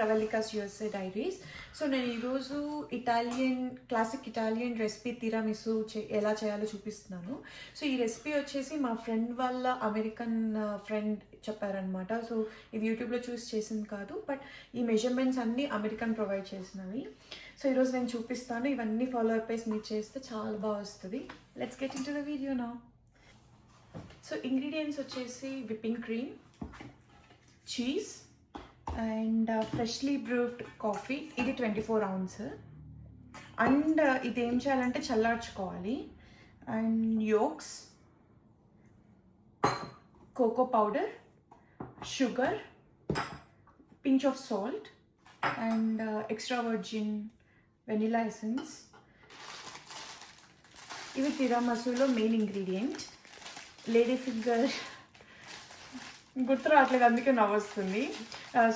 Pravalika's USA diaries. So నేను ఈరోజు classic Italian recipe తిరామిసు ఎలా చేయాలో చూపిస్తున్నాను. సో ఈ రెసిపీ వచ్చేసి మా ఫ్రెండ్ వాళ్ళ అమెరికన్ ఫ్రెండ్ చెప్పారనమాట. సో ఇది యూట్యూబ్లో చూసి చేసింది కాదు, బట్ ఈ మెజర్మెంట్స్ అన్నీ అమెరికన్ ప్రొవైడ్ చేసినవి. సో ఈరోజు నేను చూపిస్తాను. ఇవన్నీ ఫాలో అప్ చేసి మీరు చేస్తే చాలా బాగా వస్తుంది. Let's get into the video now. So ingredients వచ్చేసి whipping cream, cheese and freshly brewed coffee. ఇది 24 ounce. అండ్ ఇది ఏం చేయాలంటే చల్లార్చుకోవాలి. And yolks, cocoa powder, sugar, pinch of salt and extra virgin vanilla essence. ఇవి తిరామసులో main ingredient. Lady finger గుర్తు రావట్లేదు, అందుకే నవ్వొస్తుంది.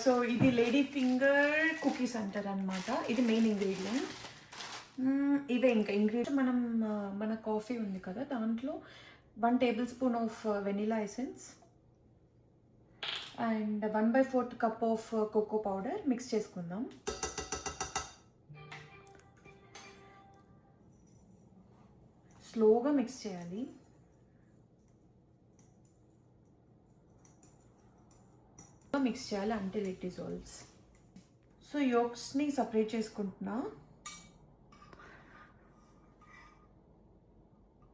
సో ఇది లేడీ ఫింగర్ కుకీస్ అంటారు అనమాట. ఇది మెయిన్ ఇంగ్రీడియంట్. ఇవే ఇంకా ఇంగ్రీడియంట్. మన కాఫీ ఉంది కదా, దాంట్లో 1 tablespoon of vanilla essence and 1/4 cup of cocoa powder mix చేసుకుందాం. స్లోగా మిక్స్ చేయాలి. మిక్స్ చేయాలి అంటిల్ ఇట్ డిజాల్వ్స్. సో యోక్స్ని సపరేట్ చేసుకుంటున్నా.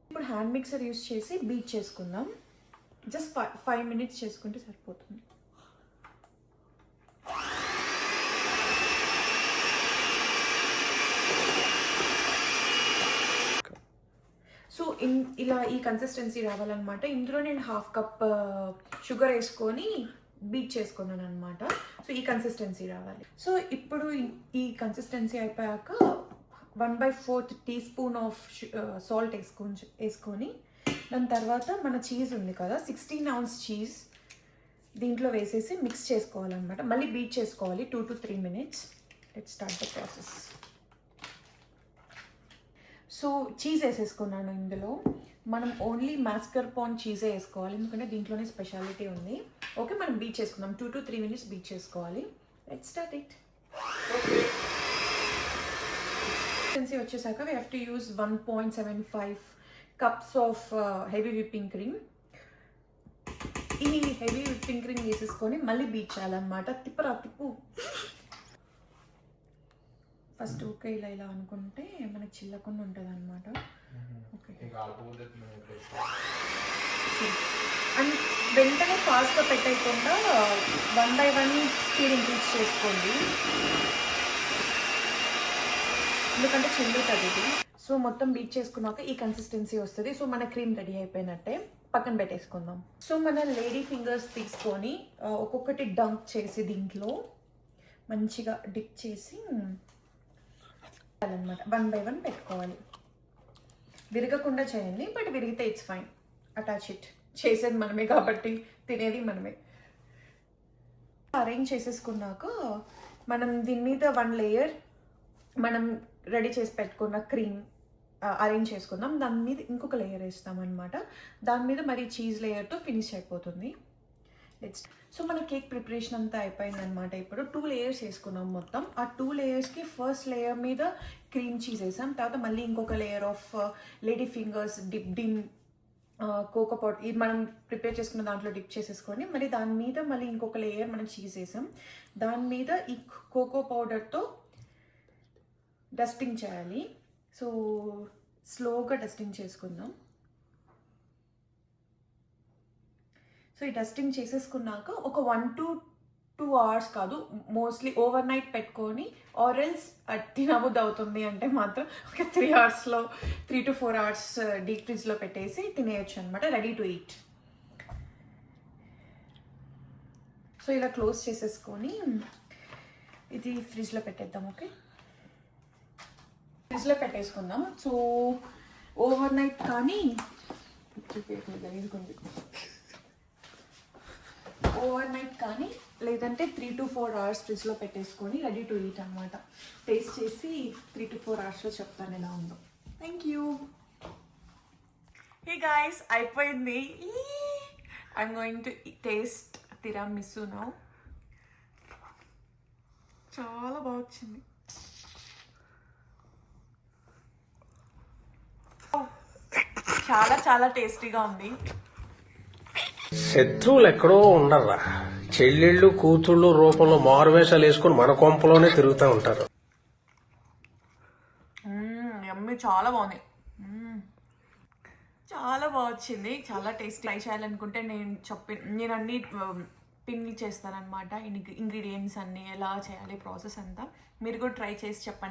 ఇప్పుడు హ్యాండ్ మిక్సర్ యూస్ చేసి బీట్ చేసుకుందాం. జస్ట్ 5 minutes చేసుకుంటే సరిపోతుంది. సో ఇలా ఈ కన్సిస్టెన్సీ రావాలన్నమాట. ఇందులో నేను 1/2 cup షుగర్ వేసుకొని బీట్ చేసుకున్నాను అనమాట. సో ఈ కన్సిస్టెన్సీ రావాలి. సో ఇప్పుడు ఈ కన్సిస్టెన్సీ అయిపోయాక 1/4 teaspoon ఆఫ్ సాల్ట్ వేసుకొని దాని తర్వాత మన చీజ్ ఉంది కదా, 16 ounce చీజ్ దీంట్లో వేసేసి మిక్స్ చేసుకోవాలన్నమాట. మళ్ళీ బీట్ చేసుకోవాలి 2 to 3 minutes. Let's start the process. So cheese వేసేసుకున్నాను. ఇందులో మనం ఓన్లీ మాస్కర్పోన్ చీజే వేసుకోవాలి, ఎందుకంటే దీంట్లోనే స్పెషాలిటీ ఉంది. ఓకే, మనం బీట్ చేసుకుందాం. 2 to 3 minutes బీట్ చేసుకోవాలి. Let's start it. కన్సిస్టెన్సీ వచ్చేసాక we have to use 1.75 cups of heavy whipping cream. ఈ హెవీ విప్పింగ్ క్రీమ్ వేసేసుకొని మళ్ళీ బీట్ చేయాలన్నమాట. తిప్పు ఫస్ట్ ఓకే ఇలా అనుకుంటే మనకి చిల్లకుండా ఉంటుంది అనమాట. ఓకే, అండ్ వెంటనే ఫాస్ట్గా పెట్టకుండా 1 by 1 స్పీడ్ ఇంక్రీజ్ చేసుకోండి, ఎందుకంటే చెల్లుతుంది ఇది. సో మొత్తం బీట్ చేసుకున్నాక ఈ కన్సిస్టెన్సీ వస్తుంది. సో మన క్రీమ్ రెడీ అయిపోయినట్టే. పక్కన పెట్టేసుకుందాం. సో మన లేడీ ఫింగర్స్ తీసుకొని ఒక్కొక్కటి డంక్ చేసి దీంట్లో మంచిగా డిప్ చేసి అనమాట 1 by 1 పెట్టుకోవాలి. విరగకుండా చేయండి, బట్ విరిగితే ఇట్స్ ఫైన్. Attach it. చేసేది మనమే కాబట్టి తినేది మనమే. అరేంజ్ చేసేసుకున్నాక మనం దీని మీద 1 layer మనం రెడీ చేసి పెట్టుకున్న క్రీమ్ అరేంజ్ చేసుకుందాం. దాని మీద ఇంకొక లేయర్ వేస్తాం అనమాట. దాని మీద మరి చీజ్ లేయర్తో ఫినిష్ అయిపోతుంది. సో మన కేక్ ప్రిపరేషన్ అంతా అయిపోయిందనమాట. ఇప్పుడు 2 layers వేసుకున్నాం మొత్తం. ఆ 2 layersకి ఫస్ట్ లేయర్ మీద క్రీమ్ చీజ్ వేసాం. తర్వాత మళ్ళీ ఇంకొక layer of lady fingers dipped in cocoa powder. ఇది మనం ప్రిపేర్ చేసుకున్న దాంట్లో డిప్ చేసేసుకొని మరి దాని మీద మళ్ళీ ఇంకొక లేయర్ మనం చీజ్ వేసాం. దాని మీద ఈ కోకో పౌడర్తో డస్టింగ్ చేయాలి. సో స్లోగా డస్టింగ్ చేసుకుందాం. సో ఈ డస్టింగ్ చేసేసుకున్నాక ఒక 1 to 2 hours కాదు, మోస్ట్లీ ఓవర్ నైట్ పెట్టుకొని, ఆరెల్స్ తినబుద్ధి అవుతుంది అంటే మాత్రం ఒక 3 hours 3 to 4 hours డీప్ ఫ్రిడ్జ్లో పెట్టేసి తినేయచ్చు అనమాట. Ready to eat. సో ఇలా క్లోజ్ చేసేసుకొని ఇది ఫ్రిడ్జ్లో పెట్టేద్దాం. ఓకే, ఫ్రిడ్జ్లో పెట్టేసుకుందాం. సో ఓవర్ నైట్ కానీ లేదంటే 3 to 4 hours ఫ్రిడ్జ్లో పెట్టేసుకొని రెడీ టు ఈట్ అనమాట. టేస్ట్ చేసి 3 to 4 hours చెప్తాను ఎలా ఉందో. Thank you. హే గాయ్స్, అయిపోయింది. I'm going to taste tiramisu now. చాలా బాగా వచ్చింది. చాలా చాలా టేస్టీగా ఉంది. శత్రువులు ఎక్కడో ఉండర్రా, చెల్లెళ్ళు కూతుళ్ళు రూపంలో మారువేషాలు వేసుకుని మన కొంపలోనే తిరుగుతూ ఉంటారు. యమ్మీ, చాలా బాగుంది. చాలా బాగా వచ్చింది, చాలా టేస్ట్. ట్రై చేయాలనుకుంటే నేను అన్ని పిన్ చేస్తాను అనమాట. ఇంగ్రీడియంట్స్ అన్ని ఎలా చేయాలి, ప్రాసెస్ అంతా. మీరు కూడా ట్రై చేసి చెప్పండి.